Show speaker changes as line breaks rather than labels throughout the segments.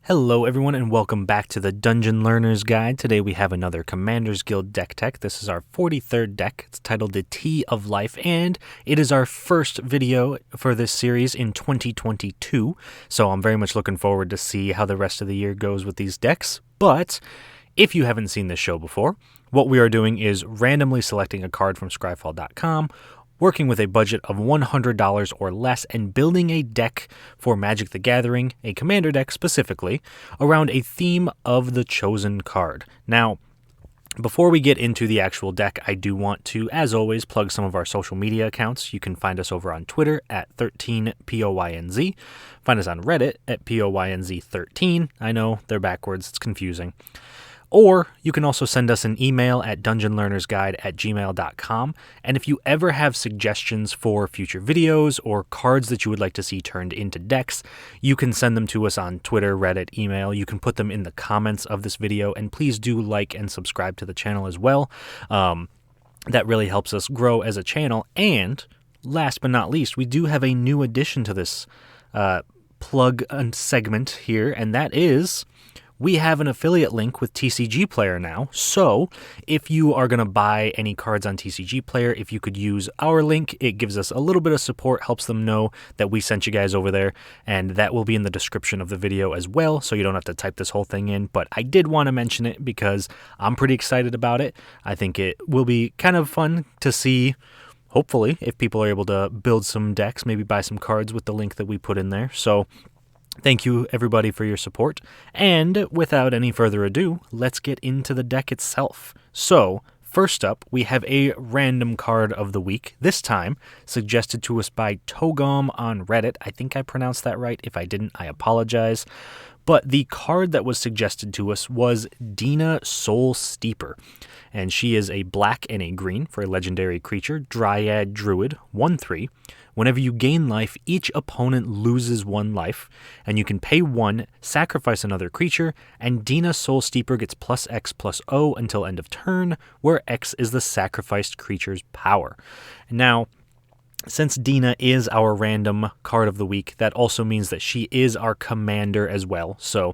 Hello everyone and welcome back to the Dungeon Learner's Guide. Today we have another Commander's Guild deck tech. This is our 43rd deck. It's titled the Tea of Life and it is our first video for this series in 2022. So I'm very much looking forward to see how the rest of the year goes with these decks. But if you haven't seen this show before, what we are doing is randomly selecting a card from scryfall.com, working with a budget of $100 or less, and building a deck for Magic the Gathering, a commander deck specifically, around a theme of the chosen card. Now, before we get into the actual deck, I do want to, as always, plug some of our social media accounts. You can find us over on Twitter at 13POYNZ. Find us on Reddit at POYNZ13. I know, they're backwards, it's confusing. Or you can also send us an email at dungeonlearnersguide@gmail.com. And if you ever have suggestions for future videos or cards that you would like to see turned into decks, you can send them to us on Twitter, Reddit, email. You can put them in the comments of this video. And please do like and subscribe to the channel as well. That really helps us grow as a channel. And last but not least, we do have a new addition to this plug segment here, and that is we have an affiliate link with TCG Player now, so if you are going to buy any cards on TCG Player, if you could use our link, it gives us a little bit of support, helps them know that we sent you guys over there, and that will be in the description of the video as well, so you don't have to type this whole thing in, but I did want to mention it because I'm pretty excited about it. I think it will be kind of fun to see, hopefully, if people are able to build some decks, maybe buy some cards with the link that we put in there, so thank you, everybody, for your support. And without any further ado, let's get into the deck itself. So, first up, we have a random card of the week, this time suggested to us by TOGAUM on Reddit. I think I pronounced that right. If I didn't, I apologize. But the card that was suggested to us was Dina, Soul Steeper. And she is a black and a green for a legendary creature, Dryad Druid, 1/3. Whenever you gain life, each opponent loses 1 life, and you can pay 1, sacrifice another creature, and Dina Soul Steeper gets +X/+0 until end of turn, where X is the sacrificed creature's power. Now, since Dina is our random card of the week, that also means that she is our commander as well. So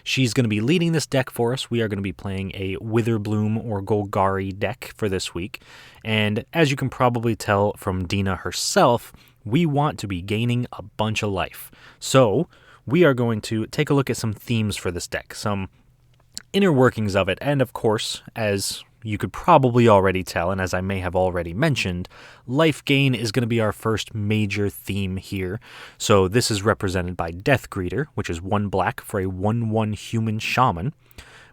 she's going to be leading this deck for us. We are going to be playing a Witherbloom or Golgari deck for this week. And as you can probably tell from Dina herself, we want to be gaining a bunch of life. So we are going to take a look at some themes for this deck, some inner workings of it, and of course, as you could probably already tell, and as I may have already mentioned, Lifegain is going to be our first major theme here. So this is represented by Death Greeter, which is 1 black for a 1/1 human shaman.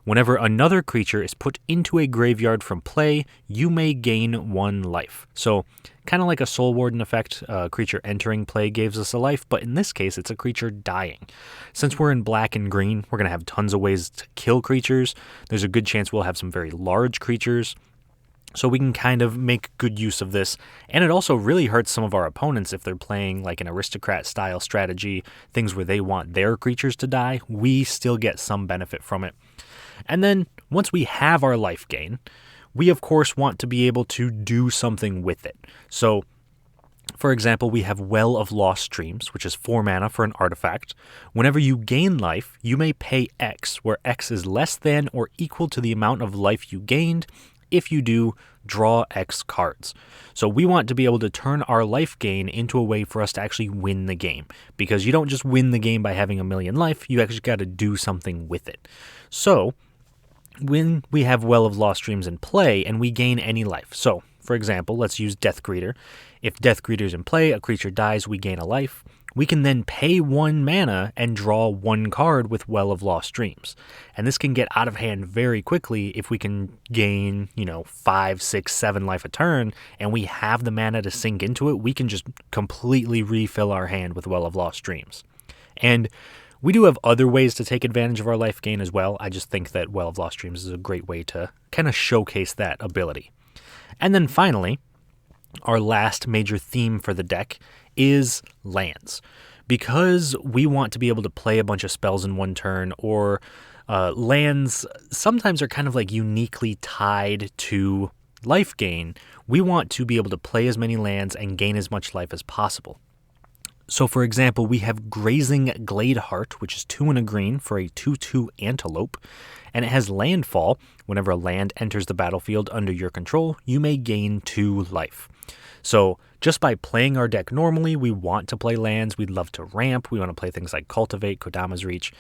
Whenever another creature is put into a graveyard from play, you may gain 1 life. So kind of like a Soul Warden effect, a creature entering play gives us a life, but in this case, it's a creature dying. Since we're in black and green, we're going to have tons of ways to kill creatures. There's a good chance we'll have some very large creatures, so we can kind of make good use of this. And it also really hurts some of our opponents if they're playing like an aristocrat-style strategy, things where they want their creatures to die. We still get some benefit from it. And then, once we have our life gain, we of course want to be able to do something with it. So, for example, we have Well of Lost Dreams, which is 4 mana for an artifact. Whenever you gain life, you may pay X, where X is less than or equal to the amount of life you gained. If you do, draw X cards. So we want to be able to turn our life gain into a way for us to actually win the game. Because you don't just win the game by having 1,000,000 life, you actually got to do something with it. So when we have Well of Lost Dreams in play and we gain any life. So, for example, let's use Death Greeter. If Death Greeter's in play, a creature dies, we gain a life. We can then pay 1 mana and draw 1 card with Well of Lost Dreams. And this can get out of hand very quickly if we can gain, 5, 6, 7 life a turn, and we have the mana to sink into it. We can just completely refill our hand with Well of Lost Dreams. And we do have other ways to take advantage of our life gain as well. I just think that Well of Lost Dreams is a great way to kind of showcase that ability. And then finally, our last major theme for the deck is lands. Because we want to be able to play a bunch of spells in 1 turn, or lands sometimes are kind of like uniquely tied to life gain, we want to be able to play as many lands and gain as much life as possible. So for example, we have Grazing Gladeheart, which is 2 and a green for a 2/2 antelope, and it has landfall. Whenever a land enters the battlefield under your control, you may gain 2 life. So just by playing our deck normally, we want to play lands, we'd love to ramp, we want to play things like Cultivate, Kodama's Reach.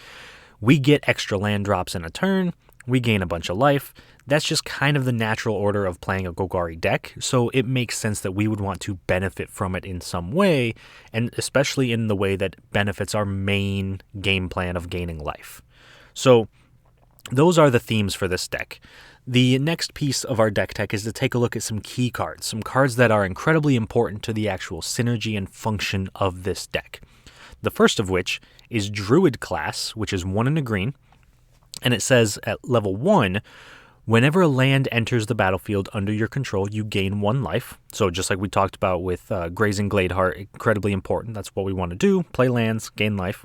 We get extra land drops in a turn, we gain a bunch of life. That's just kind of the natural order of playing a Golgari deck, so it makes sense that we would want to benefit from it in some way, and especially in the way that benefits our main game plan of gaining life. So those are the themes for this deck. The next piece of our deck tech is to take a look at some key cards, some cards that are incredibly important to the actual synergy and function of this deck. The first of which is Druid class, which is 1 and a green, and it says at level 1, whenever a land enters the battlefield under your control, you gain 1 life. So just like we talked about with Grazing Gladeheart, incredibly important. That's what we want to do, play lands, gain life.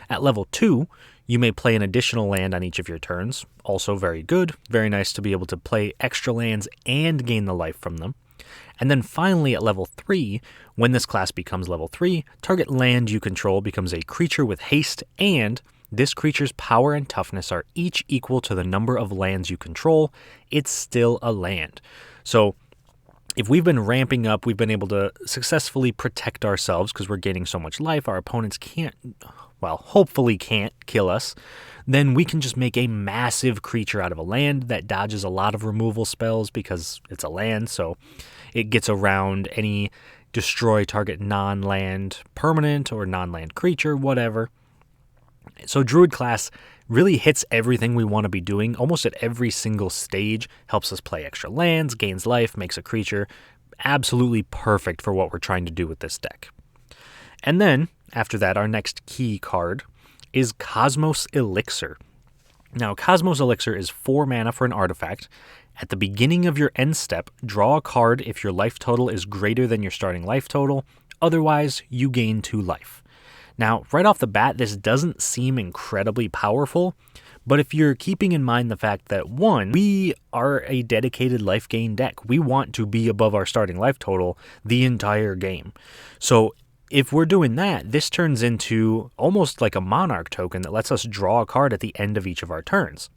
At level 2, you may play an additional land on each of your turns. Also very good, very nice to be able to play extra lands and gain the life from them. And then finally at level 3, when this class becomes level 3, target land you control becomes a creature with haste, and this creature's power and toughness are each equal to the number of lands you control. It's still a land. So if we've been ramping up, we've been able to successfully protect ourselves because we're gaining so much life, our opponents hopefully can't kill us, then we can just make a massive creature out of a land that dodges a lot of removal spells because it's a land, so it gets around any destroy target non-land permanent or non-land creature, whatever. So Druid class really hits everything we want to be doing almost at every single stage, helps us play extra lands, gains life, makes a creature. Absolutely perfect for what we're trying to do with this deck. And then, after that, our next key card is Cosmos Elixir. Now, Cosmos Elixir is 4 mana for an artifact. At the beginning of your end step, draw a card if your life total is greater than your starting life total. Otherwise, you gain 2 life. Now, right off the bat, this doesn't seem incredibly powerful, but if you're keeping in mind the fact that, 1, we are a dedicated life gain deck. We want to be above our starting life total the entire game. So if we're doing that, this turns into almost like a Monarch token that lets us draw a card at the end of each of our turns.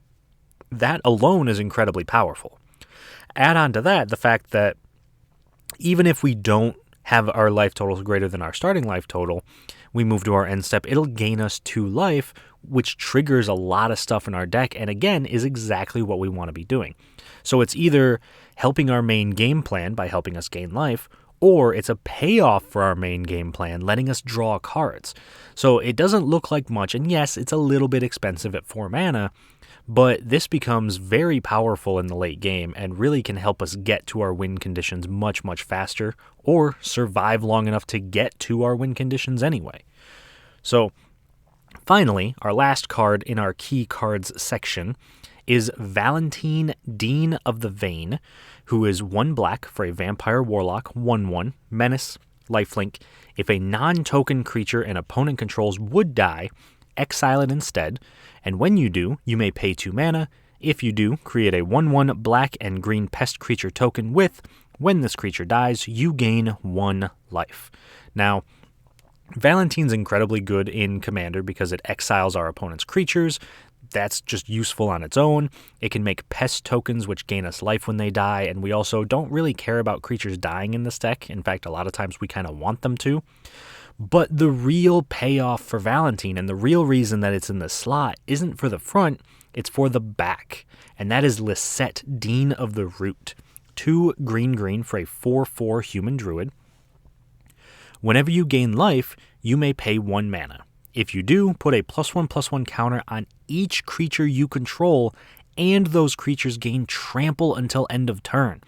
That alone is incredibly powerful. Add on to that the fact that even if we don't have our life totals greater than our starting life total, we move to our end step, it'll gain us 2 life, which triggers a lot of stuff in our deck, and again, is exactly what we want to be doing. So it's either helping our main game plan by helping us gain life, or it's a payoff for our main game plan, letting us draw cards. So it doesn't look like much, and yes, it's a little bit expensive at 4 mana, but this becomes very powerful in the late game and really can help us get to our win conditions much, much faster, or survive long enough to get to our win conditions anyway. So finally, our last card in our key cards section is Valentine, Dean of the Vein, who is 1 black for a Vampire Warlock, 1/1, Menace, lifelink. If a non-token creature an opponent controls would die, exile it instead, and when you do, you may pay 2 mana. If you do, create a 1/1 black and green pest creature token with, when this creature dies, you gain 1 life. Now, Valentine's incredibly good in Commander because it exiles our opponent's creatures. That's just useful on its own. It can make pest tokens which gain us life when they die, and we also don't really care about creatures dying in this deck. In fact, a lot of times we kind of want them to. But the real payoff for Valentine, and the real reason that it's in the slot, isn't for the front, it's for the back. And that is Lisette, Dean of the Root. 2 green for a 4/4 human druid. Whenever you gain life, you may pay 1 mana. If you do, put a +1/+1 counter on each creature you control, and those creatures gain trample until end of turn.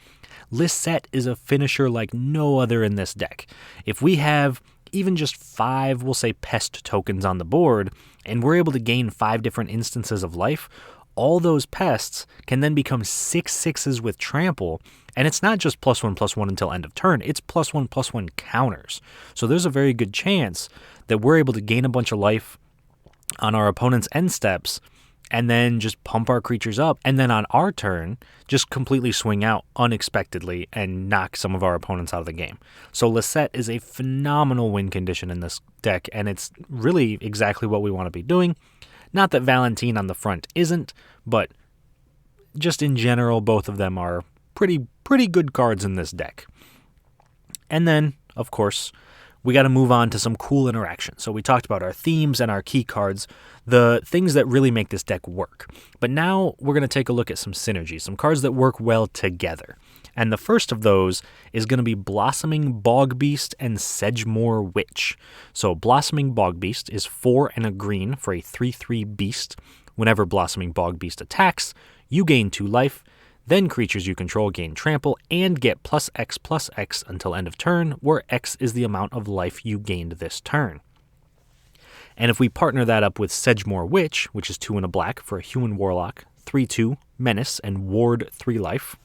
Lisette is a finisher like no other in this deck. If we have even just 5, we'll say, pest tokens on the board, and we're able to gain 5 different instances of life, all those pests can then become 6/6s with trample, and it's not just +1/+1 until end of turn, it's +1/+1 counters. So there's a very good chance that we're able to gain a bunch of life on our opponent's end steps, and then just pump our creatures up, and then on our turn, just completely swing out unexpectedly and knock some of our opponents out of the game. So Lisette is a phenomenal win condition in this deck, and it's really exactly what we want to be doing. Not that Valentine on the front isn't, but just in general, both of them are pretty good cards in this deck. And then, of course, we got to move on to some cool interactions. So we talked about our themes and our key cards, the things that really make this deck work. But now we're going to take a look at some synergies, some cards that work well together. And the first of those is going to be Blossoming Bogbeast and Sedgemoor Witch. So Blossoming Bogbeast is 4 and a green for a 3/3 beast. Whenever Blossoming Bogbeast attacks, you gain 2 life. Then creatures you control gain trample and get +X/+X until end of turn, where X is the amount of life you gained this turn. And if we partner that up with Sedgemoor Witch, which is 2 and a black for a human warlock, 3/2 menace and ward 3 life,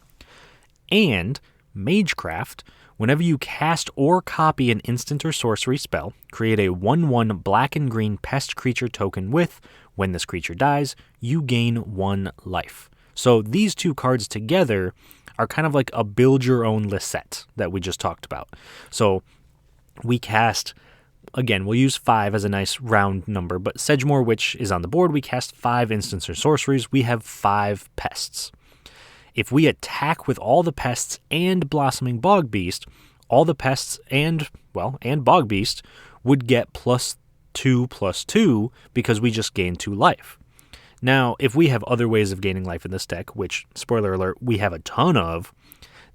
and Magecraft, whenever you cast or copy an instant or sorcery spell, create a 1/1 black and green pest creature token with, when this creature dies, you gain 1 life. So these two cards together are kind of like a build your own Lisette that we just talked about. So we cast, again, we'll use 5 as a nice round number, but Sedgemoor Witch is on the board. We cast 5 instants or sorceries. We have 5 pests. If we attack with all the pests and Blossoming Bogbeast, all the pests and Bogbeast would get +2/+2 because we just gained 2 life. Now, if we have other ways of gaining life in this deck, which, spoiler alert, we have a ton of,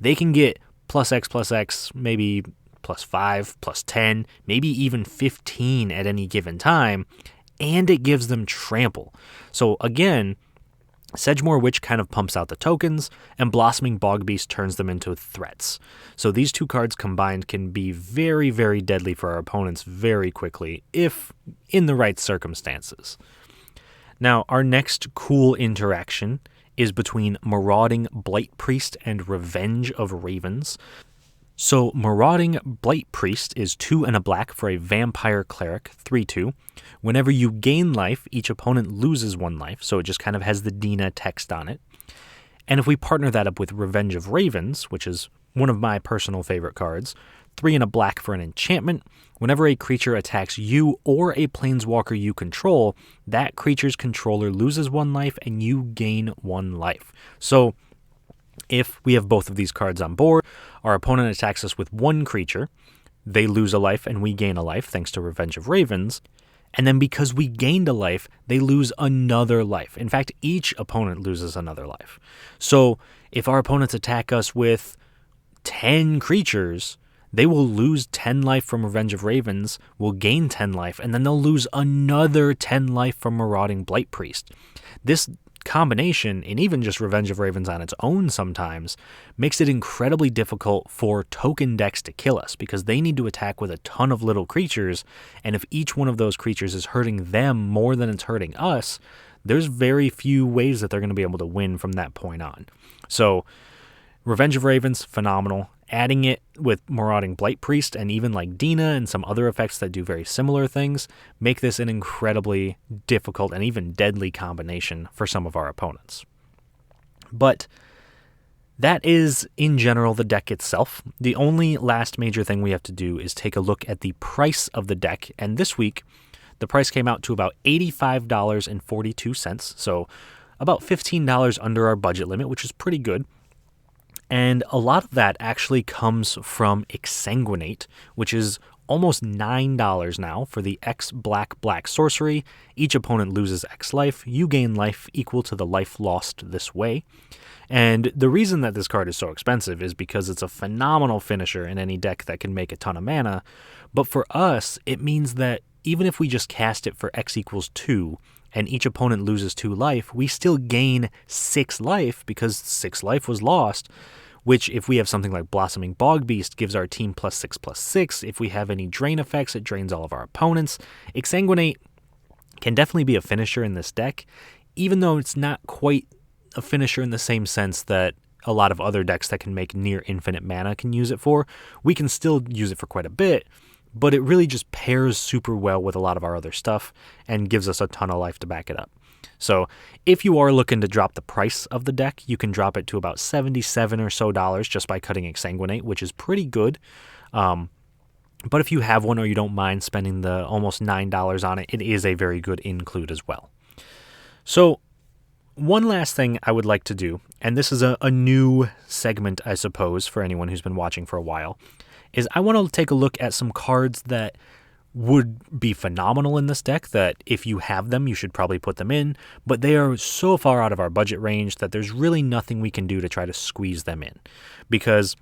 they can get +X/+X, maybe +5, +10, maybe even 15 at any given time, and it gives them trample. So again, Sedgemoor Witch kind of pumps out the tokens, and Blossoming Bogbeast turns them into threats. So these two cards combined can be very, very deadly for our opponents very quickly, if in the right circumstances. Now, our next cool interaction is between Marauding Blight Priest and Revenge of Ravens. So Marauding Blight Priest is 2 and a black for a Vampire Cleric, 3/2. Whenever you gain life, each opponent loses 1 life, so it just kind of has the Dina text on it. And if we partner that up with Revenge of Ravens, which is one of my personal favorite cards, 3 and a black for an enchantment, whenever a creature attacks you or a planeswalker you control, that creature's controller loses 1 life and you gain 1 life. So if we have both of these cards on board, our opponent attacks us with 1 creature, they lose a life and we gain a life thanks to Revenge of Ravens. And then because we gained a life, they lose another life. In fact, each opponent loses another life. So if our opponents attack us with 10 creatures, they will lose 10 life from Revenge of Ravens, will gain 10 life, and then they'll lose another 10 life from Marauding Blight Priest. This combination, and even just Revenge of Ravens on its own sometimes, makes it incredibly difficult for token decks to kill us, because they need to attack with a ton of little creatures, and if each one of those creatures is hurting them more than it's hurting us, there's very few ways that they're going to be able to win from that point on. So Revenge of Ravens, phenomenal. Adding it with Marauding Blight Priest and even like Dina and some other effects that do very similar things make this an incredibly difficult and even deadly combination for some of our opponents. But that is, in general, the deck itself. The only last major thing we have to do is take a look at the price of the deck, and this week the price came out to about $85.42, so about $15 under our budget limit, which is pretty good. And a lot of that actually comes from Exsanguinate, which is almost $9 now for the X black sorcery. Each opponent loses X life. You gain life equal to the life lost this way. And the reason that this card is so expensive is because it's a phenomenal finisher in any deck that can make a ton of mana. But for us, it means that even if we just cast it for X equals 2, and each opponent loses 2 life, we still gain 6 life because 6 life was lost, which if we have something like Blossoming Bogbeast gives our team +6/+6. If we have any drain effects, it drains all of our opponents. Exsanguinate can definitely be a finisher in this deck, even though it's not quite a finisher in the same sense that a lot of other decks that can make near infinite mana can use it for. We can still use it for quite a bit, but it really just pairs super well with a lot of our other stuff and gives us a ton of life to back it up. So if you are looking to drop the price of the deck, you can drop it to about $77 or so just by cutting Exsanguinate, which is pretty good. But if you have one or you don't mind spending the almost $9 on it, it is a very good include as well. So one last thing I would like to do, and this is a new segment, I suppose, for anyone who's been watching for a while, is I want to take a look at some cards that would be phenomenal in this deck, that if you have them, you should probably put them in, but they are so far out of our budget range that there's really nothing we can do to try to squeeze them in. Because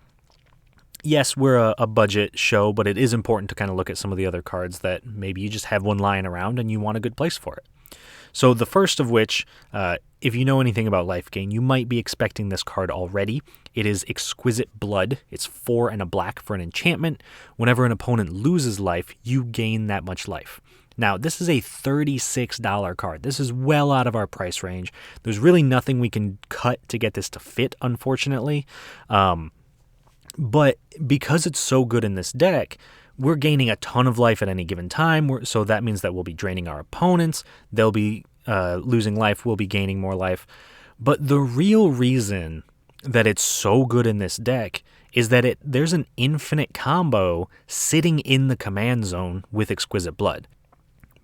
yes, we're a budget show, but it is important to kind of look at some of the other cards that maybe you just have one lying around and you want a good place for it. So the first of which, if you know anything about Lifegain, you might be expecting this card already. It is Exquisite Blood. It's 4 and a black for an enchantment. Whenever an opponent loses life, you gain that much life. Now, this is a $36 card. This is well out of our price range. There's really nothing we can cut to get this to fit, unfortunately. But because it's so good in this deck, we're gaining a ton of life at any given time, so that means that we'll be draining our opponents. They'll be losing life. We'll be gaining more life. But the real reason that it's so good in this deck is that there's an infinite combo sitting in the command zone with Exquisite Blood.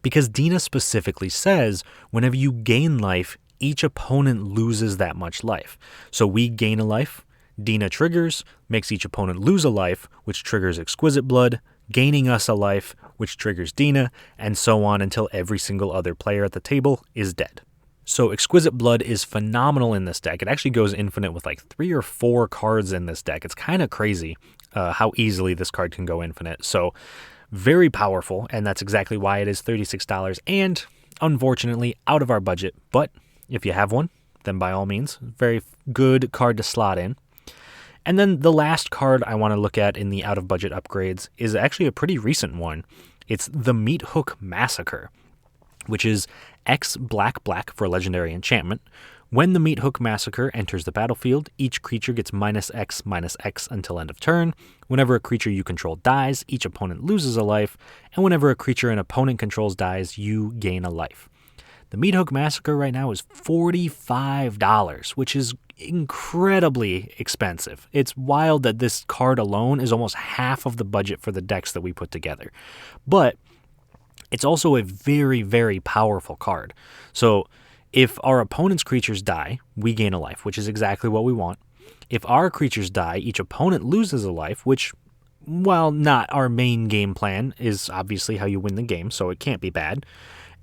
Because Dina specifically says whenever you gain life, each opponent loses that much life. So we gain a life, Dina triggers, makes each opponent lose a life, which triggers Exquisite Blood, gaining us a life, which triggers Dina, and so on until every single other player at the table is dead. So Exquisite Blood is phenomenal in this deck. It actually goes infinite with like 3 or 4 cards in this deck. It's kind of crazy how easily this card can go infinite. So very powerful, and that's exactly why it is $36 and unfortunately out of our budget. But if you have one, then by all means, very good card to slot in. And then the last card I want to look at in the out-of-budget upgrades is actually a pretty recent one. It's the Meat Hook Massacre, which is X black for a legendary enchantment. When the Meat Hook Massacre enters the battlefield, each creature gets -X until end of turn. Whenever a creature you control dies, each opponent loses a life. And whenever a creature an opponent controls dies, you gain a life. The Meat Hook Massacre right now is $45, which is incredibly expensive. It's wild that this card alone is almost half of the budget for the decks that we put together. But it's also a very, very powerful card. So if our opponent's creatures die, we gain a life, which is exactly what we want. If our creatures die, each opponent loses a life, which, while not our main game plan, is obviously how you win the game, so it can't be bad.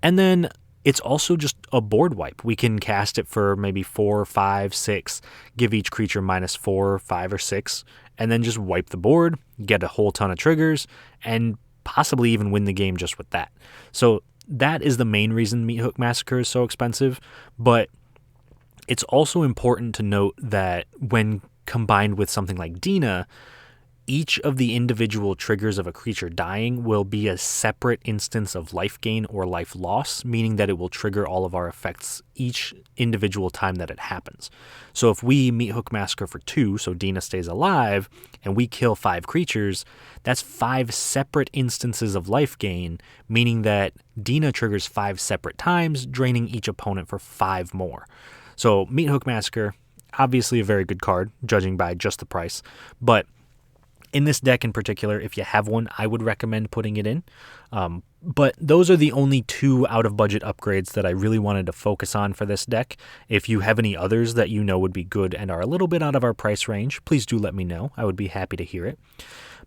And then it's also just a board wipe. We can cast it for maybe 4, 5, 6, give each creature -4, 5, or 6, and then just wipe the board, get a whole ton of triggers, and possibly even win the game just with that. So that is the main reason Meat Hook Massacre is so expensive, but it's also important to note that when combined with something like Dina, each of the individual triggers of a creature dying will be a separate instance of life gain or life loss, meaning that it will trigger all of our effects each individual time that it happens. So if we Meat Hook Massacre for 2, so Dina stays alive, and we kill 5 creatures, that's 5 separate instances of life gain, meaning that Dina triggers 5 separate times, draining each opponent for 5 more. So Meat Hook Massacre, obviously a very good card, judging by just the price, but in this deck in particular, if you have one, I would recommend putting it in. But those are the only 2 out-of-budget upgrades that I really wanted to focus on for this deck. If you have any others that you know would be good and are a little bit out of our price range, please do let me know. I would be happy to hear it.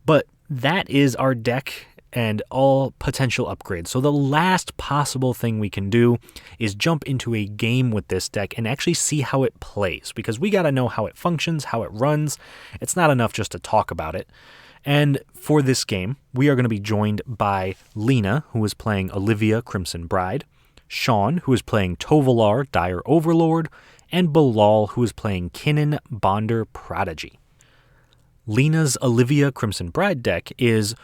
But that is our deck and all potential upgrades. So the last possible thing we can do is jump into a game with this deck and actually see how it plays, because we got to know how it functions, how it runs. It's not enough just to talk about it. And for this game, we are going to be joined by Lena, who is playing Olivia, Crimson Bride, Shawn, who is playing Tovalar, Dire Overlord, and Bilal, who is playing Kinnan, Bonder, Prodigy. Lena's Olivia, Crimson Bride deck is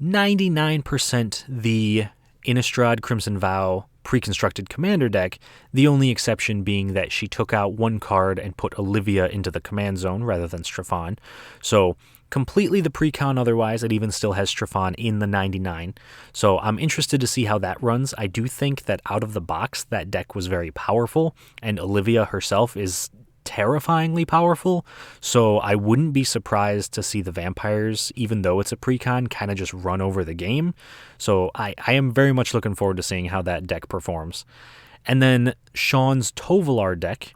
99% the Innistrad, Crimson Vow, pre-constructed commander deck, the only exception being that she took out one card and put Olivia into the command zone rather than Straffan. So completely the pre-con otherwise, it even still has Straffan in the 99. So I'm interested to see how that runs. I do think that out of the box, that deck was very powerful, and Olivia herself is terrifyingly powerful, so I wouldn't be surprised to see the vampires, even though it's a pre-con, kind of just run over the game. So I am very much looking forward to seeing how that deck performs. And then Shawn's Tovalar deck,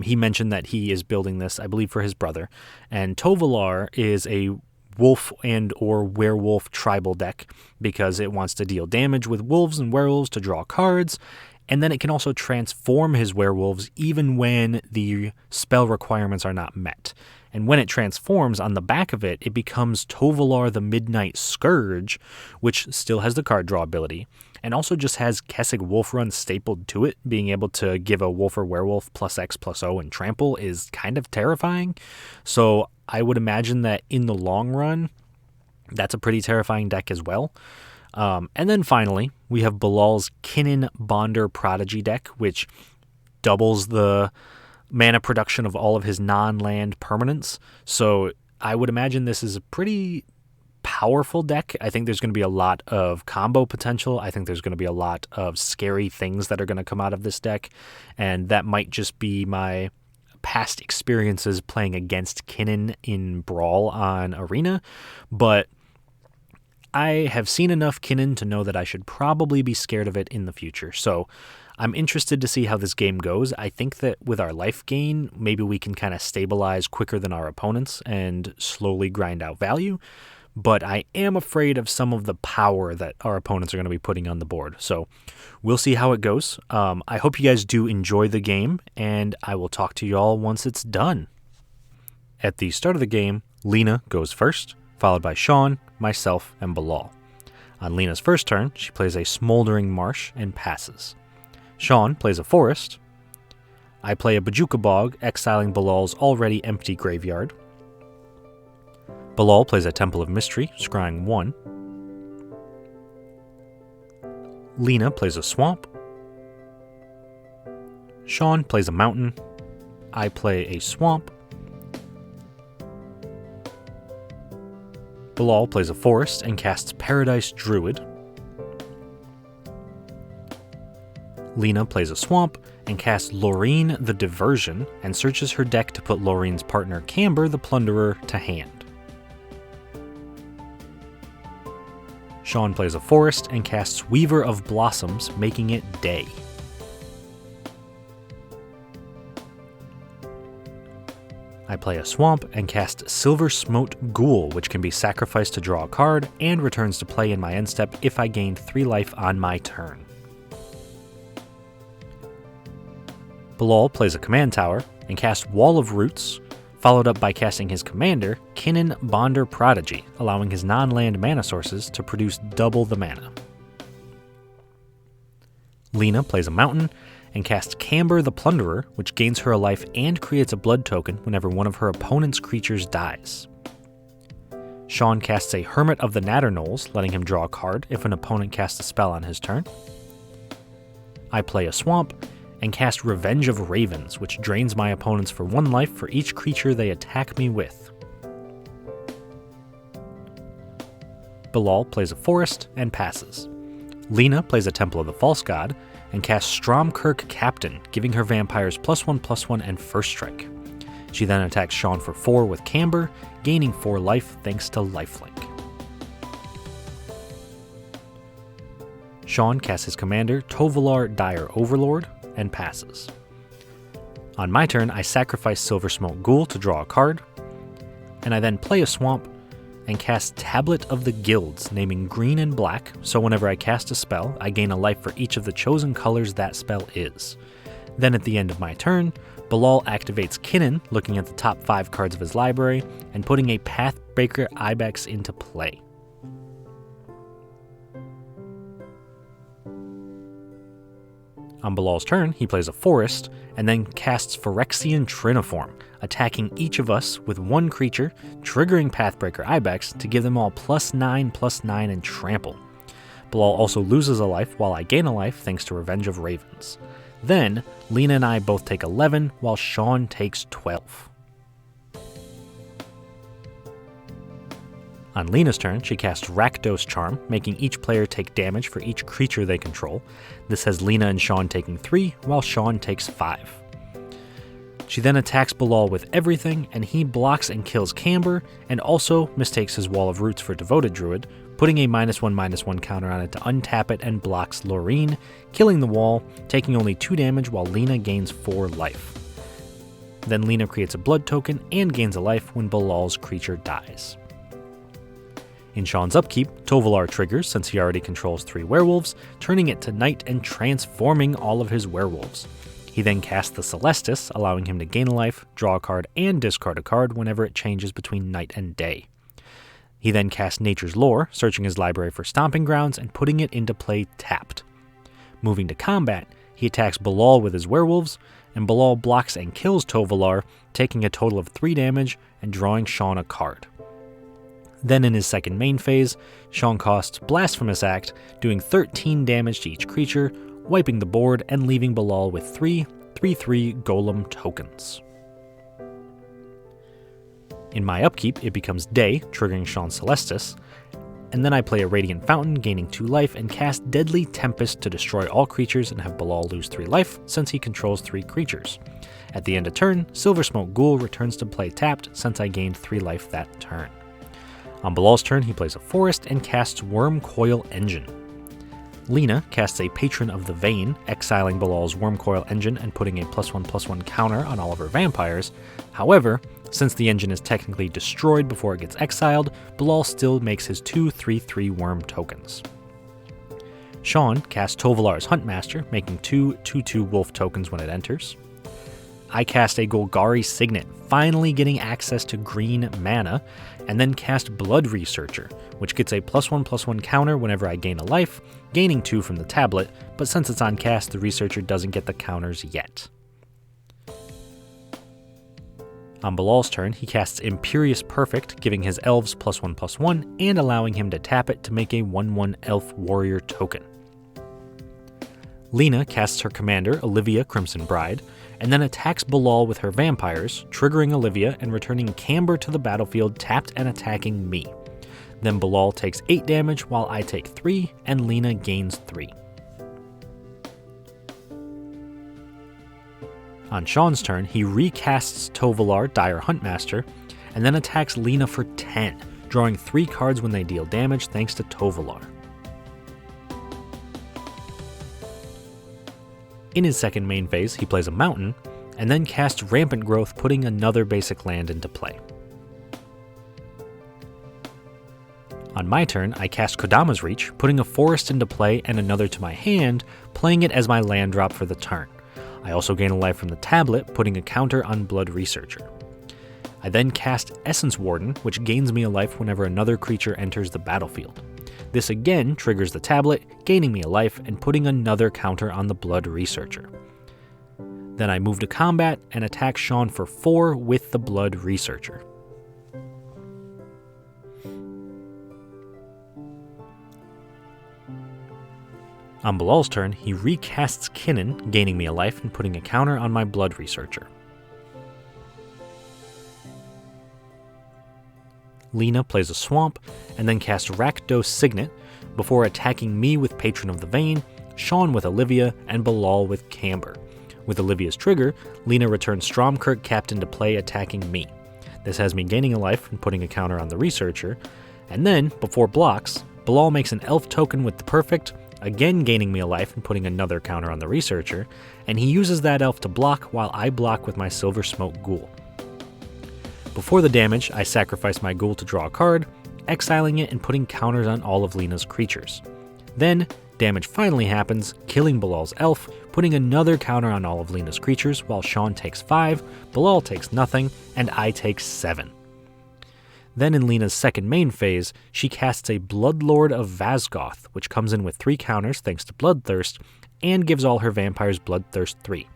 he mentioned that he is building this, I believe, for his brother, and Tovalar is a wolf and or werewolf tribal deck because it wants to deal damage with wolves and werewolves to draw cards. And then it can also transform his werewolves even when the spell requirements are not met. And when it transforms, on the back of it, it becomes Tovalar the Midnight Scourge, which still has the card draw ability, and also just has Kessig Wolf Run stapled to it. Being able to give a wolf or werewolf +X+O and trample is kind of terrifying. So I would imagine that in the long run, that's a pretty terrifying deck as well. And then finally, we have Bilal's Kinnan Bonder Prodigy deck, which doubles the mana production of all of his non-land permanents. So I would imagine this is a pretty powerful deck. I think there's going to be a lot of combo potential. I think there's going to be a lot of scary things that are going to come out of this deck. And that might just be my past experiences playing against Kinnan in Brawl on Arena. But I have seen enough Kinnan to know that I should probably be scared of it in the future. So I'm interested to see how this game goes. I think that with our life gain, maybe we can kind of stabilize quicker than our opponents and slowly grind out value. But I am afraid of some of the power that our opponents are going to be putting on the board. So we'll see how it goes. I hope you guys do enjoy the game, and I will talk to you all once it's done. At the start of the game, Lena goes first, followed by Shawn, myself, and Bilal. On Lena's first turn, she plays a Smoldering Marsh and passes. Shawn plays a Forest. I play a Bajuka Bog, exiling Bilal's already empty graveyard. Bilal plays a Temple of Mystery, scrying 1. Lena plays a Swamp. Shawn plays a Mountain. I play a Swamp. Bilal plays a Forest and casts Paradise Druid. Lena plays a Swamp and casts Loreen the Diversion and searches her deck to put Loreen's partner Camber the Plunderer to hand. Shawn plays a Forest and casts Weaver of Blossoms, making it day. I play a Swamp and cast Silver Smote Ghoul, which can be sacrificed to draw a card and returns to play in my end step if I gained 3 life on my turn. Bilal plays a Command Tower and casts Wall of Roots, followed up by casting his commander, Kinnan Bonder Prodigy, allowing his non-land mana sources to produce double the mana. Lena plays a Mountain and casts Camber the Plunderer, which gains her a life and creates a blood token whenever one of her opponent's creatures dies. Shawn casts a Hermit of the Natterknolls, letting him draw a card if an opponent casts a spell on his turn. I play a Swamp and cast Revenge of Ravens, which drains my opponents for 1 life for each creature they attack me with. Bilal plays a Forest and passes. Lena plays a Temple of the False God and casts Stromkirk Captain, giving her vampires +1/+1 and first strike. She then attacks Shawn for 4 with Camber, gaining 4 life thanks to lifelink. Shawn casts his commander, Tovalar Dire Overlord, and passes. On my turn, I sacrifice Silver Smoke Ghoul to draw a card, and I then play a Swamp and cast Tablet of the Guilds, naming green and black, so whenever I cast a spell, I gain a life for each of the chosen colors that spell is. Then at the end of my turn, Bilal activates Kinnan, looking at the top 5 cards of his library, and putting a Pathbreaker Ibex into play. On Bilal's turn, he plays a Forest, and then casts Phyrexian Triniform, attacking each of us with 1 creature, triggering Pathbreaker Ibex to give them all +9/+9 and trample. Bilal also loses a life while I gain a life thanks to Revenge of Ravens. Then, Lena and I both take 11 while Shawn takes 12. On Lena's turn, she casts Rakdos Charm, making each player take damage for each creature they control. This has Lena and Shawn taking 3, while Shawn takes 5. She then attacks Bilal with everything, and he blocks and kills Camber, and also mistakes his Wall of Roots for Devoted Druid, putting a -1/-1 counter on it to untap it and blocks Loreen, killing the wall, taking only 2 damage while Lena gains 4 life. Then Lena creates a blood token and gains a life when Bilal's creature dies. In Shawn's upkeep, Tovolar triggers since he already controls 3 werewolves, turning it to night and transforming all of his werewolves. He then casts the Celestis, allowing him to gain a life, draw a card, and discard a card whenever it changes between night and day. He then casts Nature's Lore, searching his library for Stomping Grounds and putting it into play tapped. Moving to combat, he attacks Bilal with his werewolves, and Bilal blocks and kills Tovolar, taking a total of 3 damage and drawing Shawn a card. Then in his second main phase, Shawn casts Blasphemous Act, doing 13 damage to each creature, wiping the board and leaving Bilal with 3 3/3 Golem tokens. In my upkeep, it becomes day, triggering Shawn's Celestis, and then I play a Radiant Fountain, gaining 2 life, and cast Deadly Tempest to destroy all creatures and have Bilal lose 3 life, since he controls 3 creatures. At the end of turn, Silver Smoke Ghoul returns to play tapped, since I gained 3 life that turn. On Bilal's turn, he plays a Forest and casts Wormcoil Engine. Lena casts a Patron of the Vein, exiling Bilal's Wormcoil Engine and putting a +1/+1 counter on all of her vampires. However, since the engine is technically destroyed before it gets exiled, Bilal still makes his 2 3/3 worm tokens. Shawn casts Tovolar's Huntmaster, making 2 2/2 wolf tokens when it enters. I cast a Golgari Signet, finally getting access to green mana, and then cast Blood Researcher, which gets a +1/+1 counter whenever I gain a life, gaining 2 from the tablet, but since it's on cast, the Researcher doesn't get the counters yet. On Bilal's turn, he casts Imperious Perfect, giving his elves +1/+1 and allowing him to tap it to make a 1/1 elf warrior token. Lena casts her commander, Olivia Crimson Bride, and then attacks Bilal with her vampires, triggering Olivia and returning Camber to the battlefield tapped and attacking me. Then Bilal takes 8 damage while I take 3, and Lena gains 3. On Shawn's turn, he recasts Tovolar, Dire Huntmaster, and then attacks Lena for 10, drawing 3 cards when they deal damage thanks to Tovolar. In his second main phase, he plays a Mountain, and then casts Rampant Growth, putting another basic land into play. On my turn, I cast Kodama's Reach, putting a Forest into play and another to my hand, playing it as my land drop for the turn. I also gain a life from the tablet, putting a counter on Blood Researcher. I then cast Essence Warden, which gains me a life whenever another creature enters the battlefield. This again triggers the tablet, gaining me a life and putting another counter on the Blood Researcher. Then I move to combat and attack Shawn for 4 with the Blood Researcher. On Bilal's turn, he recasts Kinnan, gaining me a life and putting a counter on my Blood Researcher. Lena plays a Swamp, and then casts Rakdos Signet, before attacking me with Patron of the Vein, Shawn with Olivia, and Bilal with Camber. With Olivia's trigger, Lena returns Stromkirk Captain to play, attacking me. This has me gaining a life and putting a counter on the Researcher, and then, before blocks, Bilal makes an elf token with the Perfect, again gaining me a life and putting another counter on the Researcher, and he uses that elf to block while I block with my Silver Smoke Ghoul. Before the damage, I sacrifice my Ghoul to draw a card, exiling it and putting counters on all of Lena's creatures. Then, damage finally happens, killing Bilal's elf, putting another counter on all of Lena's creatures while Shawn takes 5, Bilal takes nothing, and I take 7. Then in Lena's second main phase, she casts a Bloodlord of Vazgoth, which comes in with 3 counters thanks to Bloodthirst, and gives all her vampires Bloodthirst 3.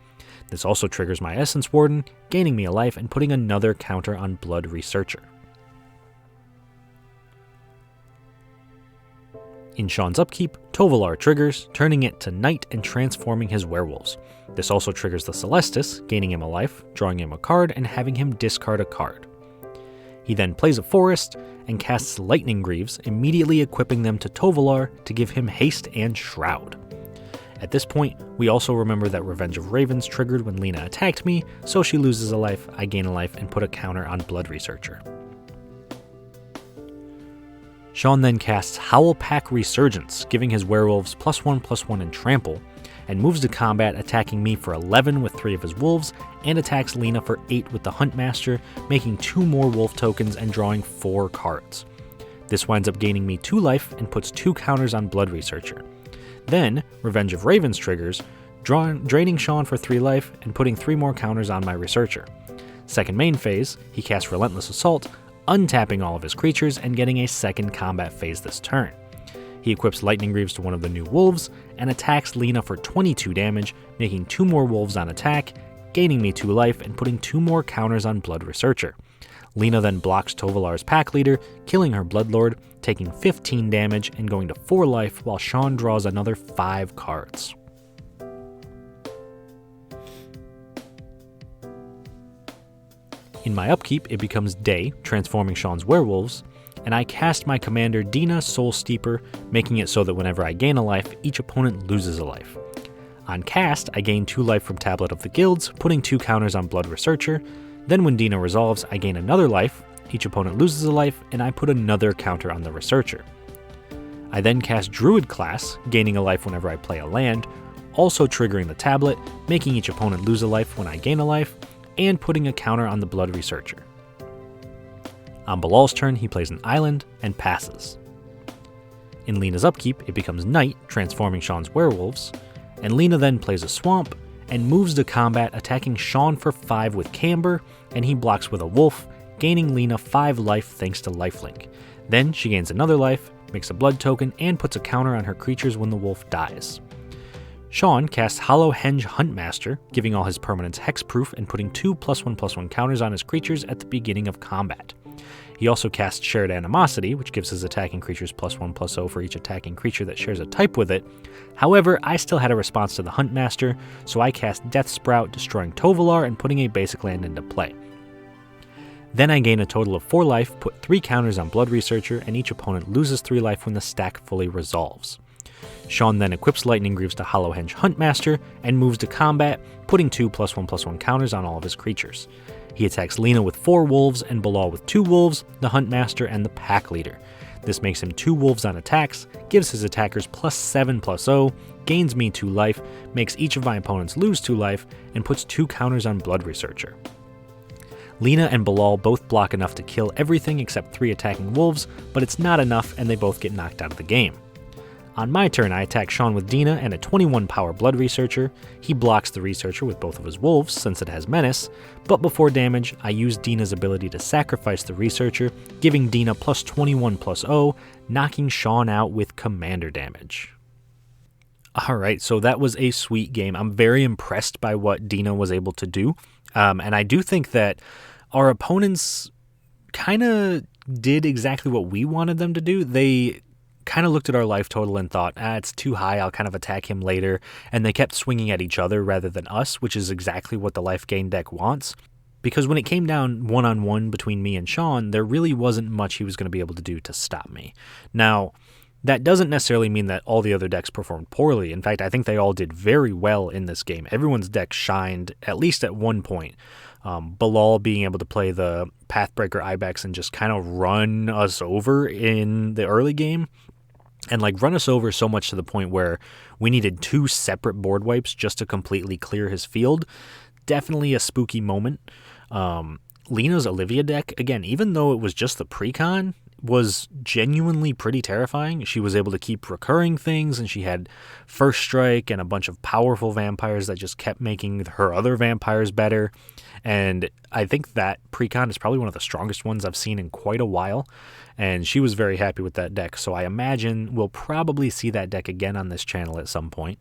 This also triggers my Essence Warden, gaining me a life and putting another counter on Blood Researcher. In Shawn's upkeep, Tovalar triggers, turning it to night and transforming his werewolves. This also triggers the Celestus, gaining him a life, drawing him a card, and having him discard a card. He then plays a forest and casts Lightning Greaves, immediately equipping them to Tovalar to give him haste and shroud. At this point, we also remember that Revenge of Ravens triggered when Lena attacked me, so she loses a life, I gain a life, and put a counter on Blood Researcher. Shawn then casts Howlpack Resurgence, giving his werewolves +1/+1 and trample, and moves to combat, attacking me for 11 with 3 of his wolves, and attacks Lena for 8 with the Huntmaster, making 2 more wolf tokens and drawing 4 cards. This winds up gaining me 2 life and puts 2 counters on Blood Researcher. Then, Revenge of Ravens triggers, draining Shawn for 3 life and putting 3 more counters on my Researcher. Second main phase, he casts Relentless Assault, untapping all of his creatures and getting a second combat phase this turn. He equips Lightning Greaves to one of the new wolves and attacks Lena for 22 damage, making 2 more wolves on attack, gaining me 2 life and putting 2 more counters on Blood Researcher. Lena then blocks Tovalar's pack leader, killing her Bloodlord, taking 15 damage and going to 4 life while Shawn draws another 5 cards. In my upkeep, it becomes day, transforming Shawn's werewolves, and I cast my commander Dina Soul Steeper, making it so that whenever I gain a life, each opponent loses a life. On cast, I gain 2 life from Tablet of the Guilds, putting 2 counters on Blood Researcher. Then when Dina resolves, I gain another life, each opponent loses a life, and I put another counter on the Researcher. I then cast Druid Class, gaining a life whenever I play a land, also triggering the tablet, making each opponent lose a life when I gain a life, and putting a counter on the Blood Researcher. On Bilal's turn, he plays an island and passes. In Lena's upkeep, it becomes night, transforming Shawn's werewolves, and Lena then plays a swamp and moves to combat, attacking Shawn for 5 with Camber, and he blocks with a wolf, gaining Lena 5 life thanks to lifelink. Then she gains another life, makes a blood token, and puts a counter on her creatures when the wolf dies. Shawn casts Hollow Henge Huntmaster, giving all his permanents hexproof and putting 2 +1/+1 counters on his creatures at the beginning of combat. He also casts Shared Animosity, which gives his attacking creatures +1/+0 for each attacking creature that shares a type with it. However, I still had a response to the Huntmaster, so I cast Death Sprout, destroying Tovalar and putting a basic land into play. Then I gain a total of 4 life, put 3 counters on Blood Researcher, and each opponent loses 3 life when the stack fully resolves. Shawn then equips Lightning Greaves to Hollow Henge Huntmaster and moves to combat, putting 2 +1/+1 counters on all of his creatures. He attacks Lena with 4 wolves and Bilal with 2 wolves, the Huntmaster, and the Pack Leader. This makes him 2 wolves on attacks, gives his attackers +7/+0, gains me 2 life, makes each of my opponents lose 2 life, and puts 2 counters on Blood Researcher. Lena and Bilal both block enough to kill everything except 3 attacking wolves, but it's not enough and they both get knocked out of the game. On my turn, I attack Shawn with Dina and a 21 power Blood Researcher. He blocks the Researcher with both of his wolves since it has Menace, but before damage, I use Dina's ability to sacrifice the Researcher, giving Dina +21/+0, knocking Shawn out with commander damage. Alright, so that was a sweet game. I'm very impressed by what Dina was able to do, and I do think that our opponents kind of did exactly what we wanted them to do. They kind of looked at our life total and thought, it's too high, I'll kind of attack him later, and they kept swinging at each other rather than us, which is exactly what the Lifegain deck wants. Because when it came down one-on-one between me and Shawn, there really wasn't much he was going to be able to do to stop me. Now, that doesn't necessarily mean that all the other decks performed poorly. In fact, I think they all did very well in this game. Everyone's deck shined, at least at one point. Bilal being able to play the Pathbreaker Ibex and just kind of run us over in the early game. And run us over so much to the point where we needed 2 separate board wipes just to completely clear his field. Definitely a spooky moment. Lena's Olivia deck, again, even though it was just the precon, was genuinely pretty terrifying. She was able to keep recurring things, and she had First Strike and a bunch of powerful vampires that just kept making her other vampires better. And I think that precon is probably one of the strongest ones I've seen in quite a while. And she was very happy with that deck. So I imagine we'll probably see that deck again on this channel at some point.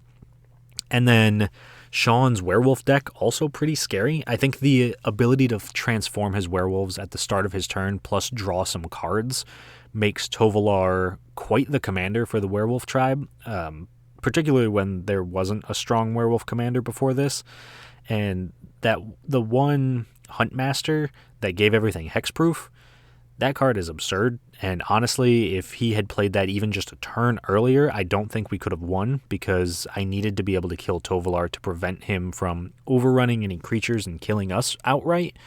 And then Shawn's werewolf deck, also pretty scary. I think the ability to transform his werewolves at the start of his turn, plus draw some cards, makes Tovalar quite the commander for the werewolf tribe, particularly when there wasn't a strong werewolf commander before this. And that the one Huntmaster that gave everything hexproof, that card is absurd. And honestly, if he had played that even just a turn earlier, I don't think we could have won, because I needed to be able to kill Tovolar to prevent him from overrunning any creatures and killing us outright.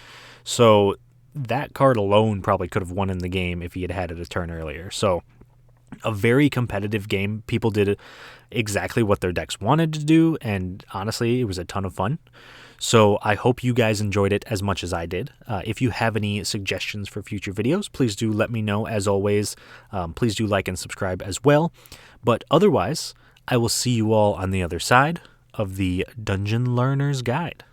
So that card alone probably could have won in the game if he had had it a turn earlier. So a very competitive game. People did exactly what their decks wanted to do, and honestly, it was a ton of fun. So I hope you guys enjoyed it as much as I did. If you have any suggestions for future videos, please do let me know. As always, please do like and subscribe as well. But otherwise, I will see you all on the other side of the Dungeon Learner's Guide.